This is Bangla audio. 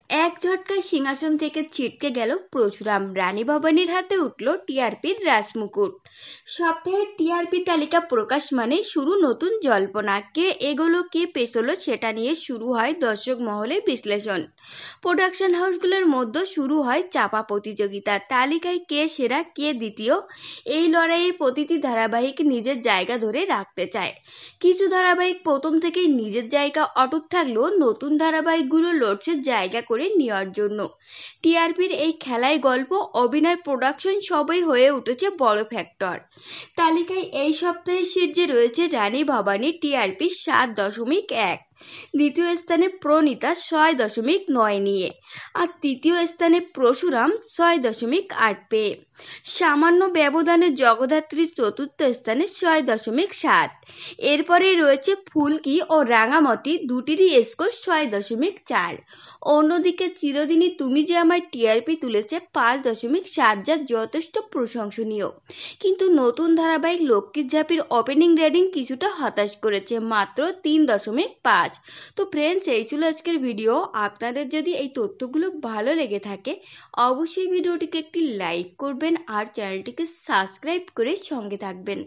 এক ঝটকায় সিংহাসন থেকে ছিটকে গেল পরশুরাম, রানী ভবানীর হাতে উঠল টিআরপির রাজমুকুট। সপ্তাহের টিআরপি তালিকা প্রকাশ মানে শুরু নতুন জল্পনা। কে এগোলো কে পেছলো সেটা নিয়ে শুরু হয় দর্শক মহলে বিশ্লেষণ। প্রোডাকশন হাউসগুলোর মধ্যে শুরু হয় চাপা প্রতিযোগিতা, তালিকায় কে সেরা কে দ্বিতীয়। এই লড়াইয়ে প্রতিটি ধারাবাহিক নিজের জায়গা ধরে রাখতে চায়। কিছু ধারাবাহিক প্রথম থেকেই নিজের জায়গা অটুট থাকলেও নতুন ধারাবাহিকগুলো লড়ছে জায়গা করে নেওয়ার জন্য। টিআরপির এই খেলায় গল্প, অভিনয়, প্রোডাকশন সবই হয়ে উঠেছে বড় ফ্যাক্টর। তালিকায় এই সপ্তাহের শীর্ষে রয়েছে রানী ভবানী টিআরপি 7.1, দ্বিতীয় স্থানে প্রণীতা 6.9 নিয়ে, আর তৃতীয় স্থানে পরশুরাম 6.8 পেয়ে। সামান্য ব্যবধানে জগদ্ধাত্রী চতুর্থ স্থানে 6.7। এরপরেই রয়েছে ফুলকি ও রাঙামতি, দুটিরই স্কোর 6.4। অন্যদিকে চিরদিনই তুমি যে আমার টিআরপি তুলেছে 5.7, যা যথেষ্ট প্রশংসনীয়। কিন্তু নতুন ধারাবাহিক লক্ষ্মীর ঝাঁপির ওপেনিং রেটিং কিছুটা হতাশ করেছে, মাত্র 3.5। তো ফ্রেন্ডস, এই ছিল আজকের ভিডিও। আপনাদের যদি এই তথ্যগুলো ভালো লেগে থাকে অবশ্যই ভিডিওটিকে একটি লাইক করবেন আর চ্যানেলটিকে সাবস্ক্রাইব করে সঙ্গে থাকবেন।